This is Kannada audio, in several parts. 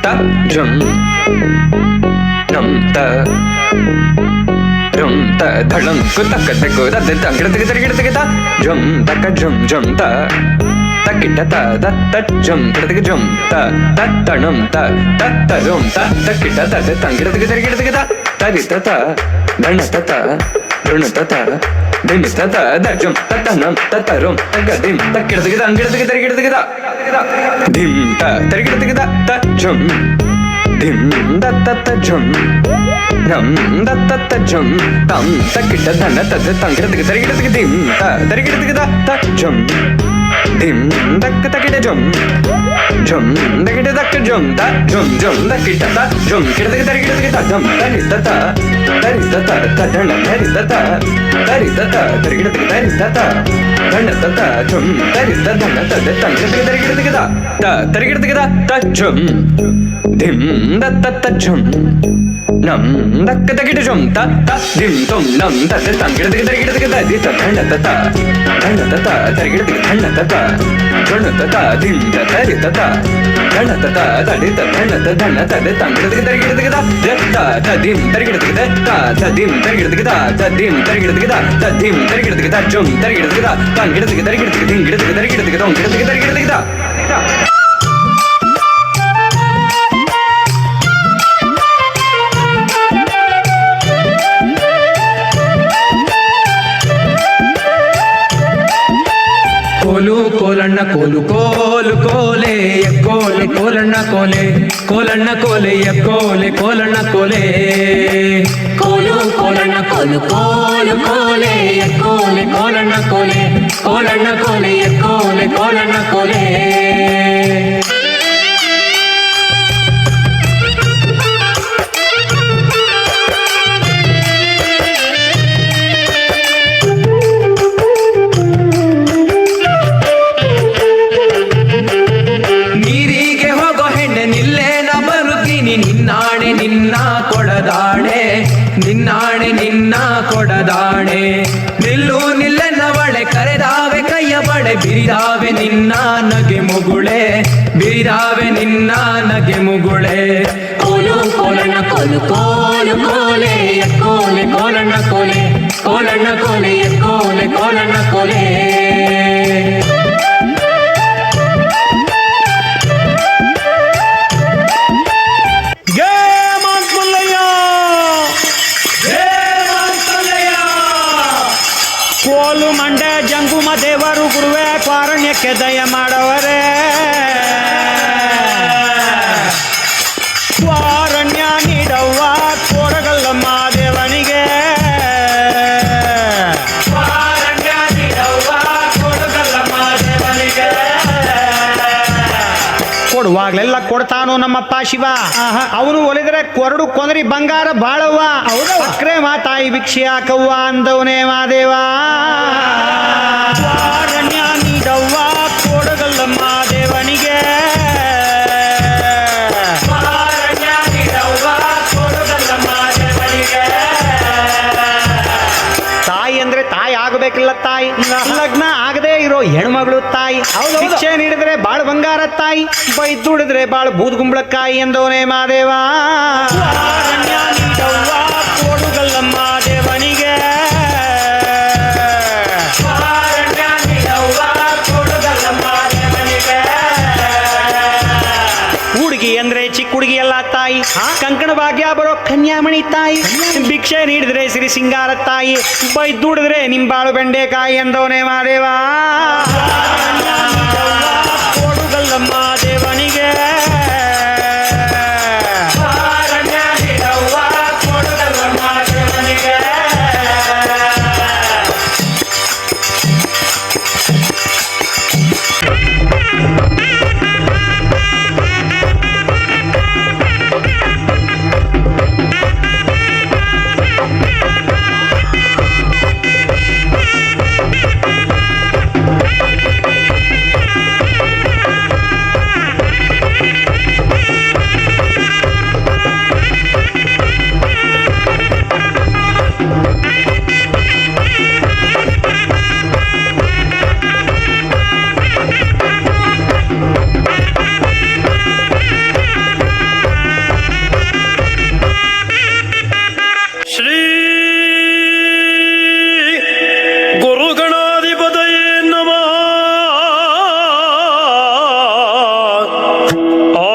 ta jum nam ta rum ta dhalam kutak takku da da gidadigi tarigidigi ta jum taka jum jum ta takita ta da ta jum gidadigi jum ta tanam ta tarum ta takita ta da gidadigi tarigidigi ta tarita ta dhanata ta runata ta dinita ta da jum tanam tarum tagadim takidadigi da gidadigi tarigidigi ta dim ta tarigidigi ta jum dim da ta jum nam da ta jum tam takita dhana ta tangidadigi tarigidagi dim ta tarigidagi ta jum dim dak takita jum jum dakita dak jum ta jum jum dakita ta jum kidadagi tarigidagi ta jum tarita ta dhana tarita ta tarigidagi tarita ta dhana ta jum tarita dhana ta tangidadagi tarigidagi ta tarigidagi ta jum dim da ta jum nam dak takita jum ta dim tum nam ta tangidadagi tarigidagi ta di ta dhana ta tarigidagi dhana ta dhana ta dim ta tarita ta dhana ta di ta dhana ta tangidadagi tarigidagi ta dim tarigidagi ta dim tarigidagi ta dim tarigidagi ta dim tarigidagi ta jum tarigidagi ta tangidadagi tarigidagi dim gidadagi tarigidagi ta gidadagi tarigidagi ta ಕೋಲು ಕೋಲಣ್ಣ ಕೋಲು ಕೋಲು ಕೋಲೆ ಕೋಲೆ ಕೋಲಣ್ಣ ಕೋಲೆ ಕೋಲಣ್ಣ ಕೋಲೆ ಕೋಲೆ ಕೋಲಣ್ಣ ಕೋಲೆ ಕೋಲು ಕೋಲಣ್ಣ ಕೋಲು ಕೋಲು ಕೋಲೆ ಕೋಲೆ ಕೋಲಣ್ಣ ಕೋಲೆ ಕೋಲಣ್ಣ ಕೋಲೆ ಕೋಲೆ ಕೋಲಣ್ಣ ಕೋಲೆ ನಿನ್ನಾಣೆ ನಿನ್ನ ಕೊಡದಾಣೆ ನಿಲ್ಲು ನಿಲ್ಲೆನ್ನವಳೆ ಕರೆದಾವೆ ಕೈಯ ಬಳೆ ಬಿರಿದಾವೆ ನಿನ್ನ ನಗೆ ಮುಗುಳೆ ಬಿರಿದಾವೆ ನಿನ್ನ ನಗೆ ಮುಗುಳೆ ಕೋಲು ಕೋಲಣ್ಣ ಕೋಲು ಕೋಲು ಕೋಲೆ ಕೋಲೆ ಕೋಲಣ್ಣ ಕೋಲೆ ಕೋಲಣ್ಣ ಕೋಲೆ ಕೋಲೆ ಕೋಲಣ್ಣ ಕೋಲೆ ಕೋಲು ಮಂಡೆ ಜಂಗುಮ ದೇವರು ಗುರುವೆ ಕಾರಣ್ಯಕ್ಕೆ ದಯ ಮಾಡವರೇ ಕಾರಣ್ಯ ನೀಡವ್ವ ಕೋಡಗಲ್ಲಮ್ಮ ದೇವನಿಗೆ ಕಾರಣ್ಯ ನೀಡವ್ವ ಕೋಡಗಲ್ಲಮ್ಮ ದೇವನಿಗೆ ಕೊಡುವಾಗ್ಲೆಲ್ಲ ಕೊಡ್ತಾನು ನಮ್ಮಪ್ಪ ಶಿವ ಅವನು ಒಲಿದ್ರೆ ಕೊರಡು ಕೊಂದರಿ ಬಂಗಾರ ಬಾಳವ್ವ ಸಕ್ರೆ ಮಾತಾಯಿ ಭಿಕ್ಷೆ ಹಾಕವ್ವ ಅಂದವನೇ ಮಾದೇವ ಕಾರಣ್ಯ ನೀಡವ್ವ ಕೊಡಗಲ್ಲಮ್ಮ ದೇವನಿಗೆ ಕಾರಣ್ಯ ನೀಡವ್ವ ಕೊಡಗಲ್ಲಮ್ಮ ದೇವನಿಗೆ ತಾಯಿ ಅಂದ್ರೆ ತಾಯಿ ಆಗಬೇಕಿಲ್ಲ ತಾಯಿ ಲಗ್ನ ಆಗದೆ ಇರೋ ಹೆಣ್ಮಗಳು ತಾಯಿ ಭಿಕ್ಷೆ ನೀಡಿದ್ರೆ ಬಾಳ ಬಂಗಾರ ತಾಯಿ ಬೈದುಡಿದ್ರೆ ಬಾಳ ಬೂದ್ಗುಂಬಳಕಾಯಿ ಎಂದವನೇ ಮಾದೇವ ಕಾರಣ್ಯ ನೀಡವ್ವ ಕೊಡುಗಲ್ಲಮ್ಮ ದೇವನಿಗೆ ಕಾರಣ್ಯ ನೀಡವ್ವ ಕೊಡುಗಲ್ಲಮ್ಮ ದೇವನಿಗೆ ಹುಡುಗಿ ಅಂದ್ರೆ ಚಿಕ್ಕ ಹುಡುಗಿ ಎಲ್ಲ ತಾಯಿ ಕಂಕಣ ಭಾಗ್ಯ ಬರೋ ಕನ್ಯಾಮಣಿ ತಾಯಿ ಭಿಕ್ಷೆ ನೀಡಿದ್ರೆ ಸಿರಿ ಸಿಂಗಾರ ತಾಯಿ ಬೈದುಡಿದ್ರೆ ನಿಂಬಾಳು ಬೆಂಡೆಕಾಯಿ ಎಂದವನೇ ಮಾದೇವ ಕೊಡುಗಲ್ಲಮ್ಮ ದೇವನಿಗೆ ಕಾರಣ್ಯ ನೀಡವ್ವ ಕೊಡುಗಲ್ಲಮ್ಮ ದೇವನಿಗೆ ಶ್ರೀ ಗುರುಗಣಾಧಿಪತಯೇ ನಮಃ. ಆ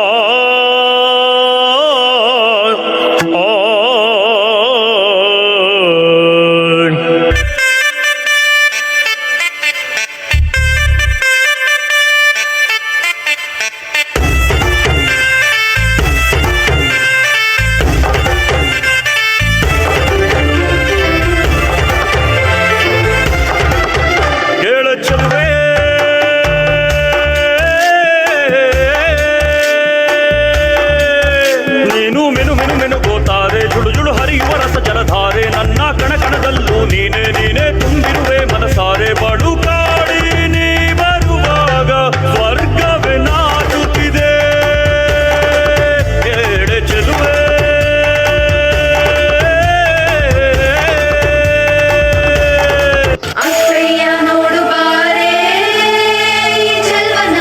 ನೀನು ಮೆನು ಮೆನು ಮೆನು ಗೋತಾರೆ ಜುಳು ಜುಳು ಹರಿಯುವ ರಸ ಜಲಧಾರೆ ನನ್ನ ಕಣ ಕಣದಲ್ಲೂ ನೀನೆ ನೀನೆ ತುಂಬಿರುವೆ ಮನಸಾರೆ ಬಡು ಕಾಡಿ ನೀ ಬರುವಾಗ ಸ್ವರ್ಗವೇ ನಾಚುತ್ತಿದೆ ಎಡೆ ಚೆಲುವೆ ಅಕ್ಕಯ್ಯ ನೋಡು ಬಾರೆ ಚೆಲ್ವನ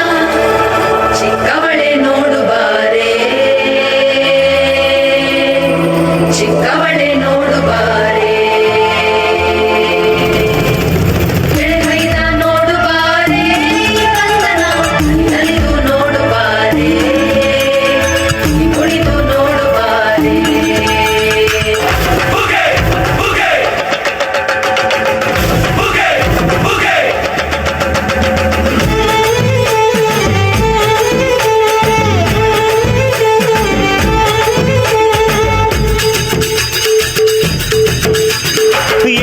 ಚಿಕ್ಕವಳೆ ನೋಡು ಬಾರೆ ಚಿಕ್ಕವಳೆ ನೋಡು ಬಾರೆ ಎಳೆಮೈದ ನೋಡು ಬಾರೆ ಕಂದನ ನಲಿದು ನೋಡು ಬಾರೆ ಕುಳಿತು ನೋಡು ಬಾರೆ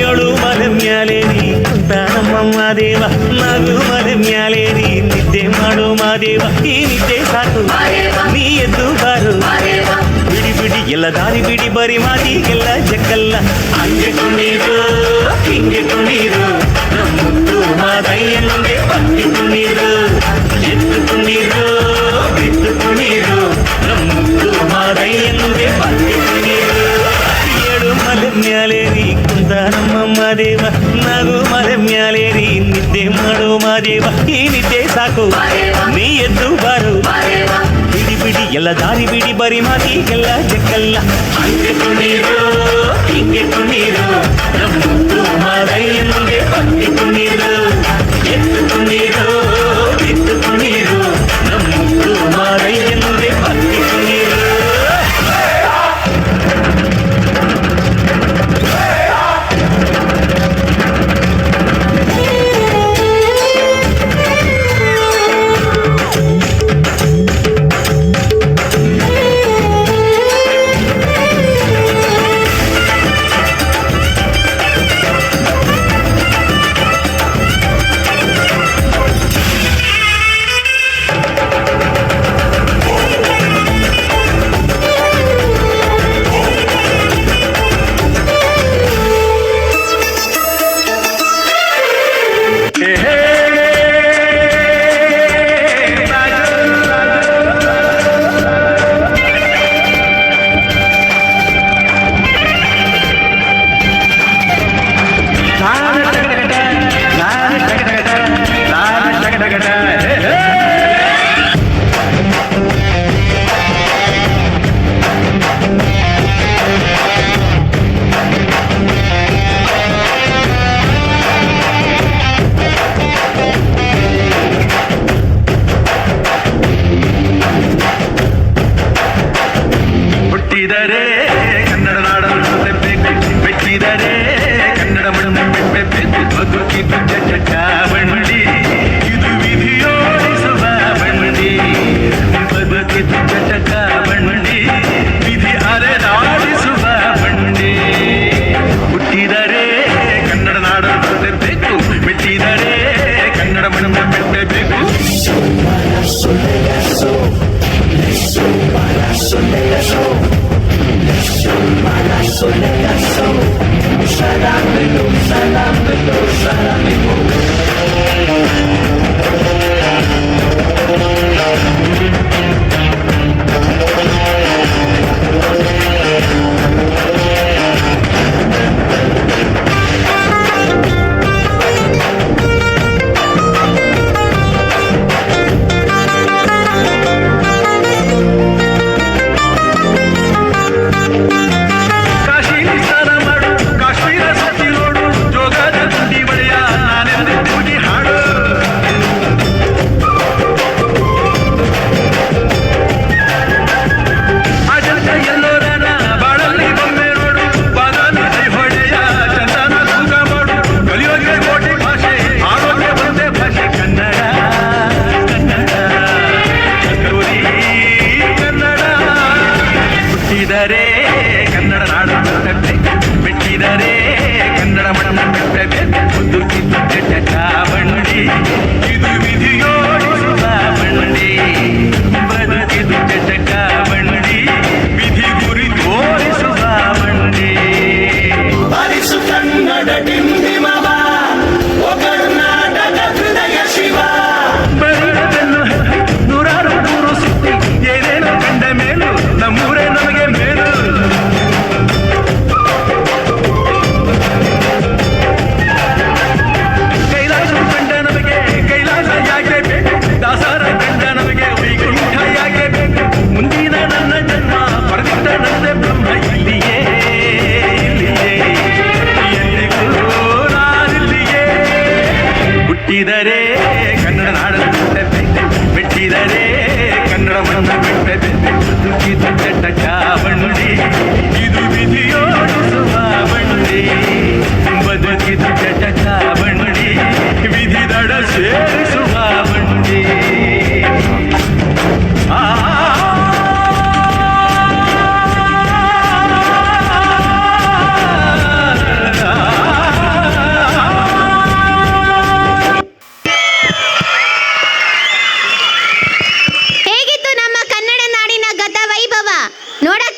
ಏಳು ಮಲೆ ಮ್ಯಾಲೆ ನೀ ಕುಂತ ನಮ್ಮ ಮಾದೇವ ನಗು ಮಲೆ ಮ್ಯಾಲೆ ನೀ ನಿದ್ದೆ ಮಾಡು ಮಾದೇವ ಈ ನಿದ್ದೆ ಸಾಕು ನೀ ಎದ್ದು ಬಾರು ಬಿಡಿ ಬಿಡಿ ಎಲ್ಲ ದಾರಿ ಬಿಡಿ ಬರಿ ಮಾತಿಗೆಲ್ಲ ಜಕ್ಕಲ್ಲ ಹಂಗೆ ಕುಣೀರು ಹಿಂಗೆ ಕುಣೀರು ನಮ್ಮುತ್ತು ಮಾದಯ್ಯ ಮುಂದೆ ಪಟ್ಟಿ ಕುಣೀರು ಎದ್ದು ಕುಣೀರು ಬಿದ್ದು ಕುಣೀರು ನಮ್ಮುತ್ತು ಮಾದಯ್ಯ ಮುಂದೆ ಪಟ್ಟಿ ಕುಣೀರು ಏಳು ಮಲೆ ಮ್ಯಾಲೆ ನೀ ಕುಂತ ನಮ್ಮ ಮಾದೇವ ನಗು ಮಲೆ ಮ್ಯಾಲೆ ನೀ ನಿದ್ದೆ ಮಾಡು ಮಾದೇವ ಈ ನಿದ್ದೆ ಸಾಕು ನೀ ಎದ್ದು ಬಾರು ಬಿಡಿ ಬಿಡಿ ಎಲ್ಲ ದಾರಿ ಬಿಡಿ ಬರಿ ಮಾತಿಗೆಲ್ಲ ಜಕ್ಕಲ್ಲ ಹಂಗೆ ಕುಣೀರು ಹಿಂಗೆ ಕುಣೀರು ನಮ್ಮುತ್ತು ಮಾದಯ್ಯ ಮುಂದೆ ಪಟ್ಟಿ ಕುಣೀರು ಎದ್ದು ಕುಣೀರು ಬಿದ್ದು ಕುಣೀರು ನಮ್ಮುತ್ತು ಮಾದಯ್ಯ ಮುಂದೆ ಪಟ್ಟಿ ಕುಣೀರು ಬೆಳೆದನ್ನು ನೂರಾರು ಊರು ಸುತ್ತಿ ಏನೇನು ಕಂಡ ಮೇಲು ನಮ್ಮೂರೇ ನಮಗೆ ಮೇಲು. ಕೈಲಾಸ ಕಂಡ ನಮಗೆ ಕೈಲಾಸ ಯಾಕೆ ಬೇಕು, ದಾಸರ ಕಂಡ ನಮಗೆ ವೈಕುಂಠ ಯಾಕೆ ಬೇಕು. ಮುಂದಿನ ನನ್ನ ಜನ್ಮ ಪಡೆದಿದ್ದ ನಂದೆ ಬ್ರಹ್ಮ ಇಲ್ಲಿಯೇ ಇಲ್ಲಿಯೇ ಎಂದಿಗೂ ನಾನಿಲ್ಲಿಯೇ. ಹುಟ್ಟಿದರೆ ಕನ್ನಡ ನಾಡನ್ನು ಬಿಟ್ಟೆ, ಬಿಟ್ಟಿದರೆ ಕನ್ನಡ ಮಣ್ಣ ಬಿಟ್ಟೆ. ಬದುಕಿದು ಕೆಟ್ಟ ಚಾವಣಿ, ಇದು ವಿಧಿಯೋಡಿಸುವ ಬಂಡಿ. ಬದುಕಿದು ಕೆಟ್ಟ ಚಾವಣಿ, ವಿಧಿ ದಡ ಸೇರಿಸುವ ಬಂಡಿ. ಹೇಗಿತ್ತು ನಮ್ಮ ಕನ್ನಡ ನಾಡಿನ ಗತ ವೈಭವ? ನೋಡಕ್ಕೆ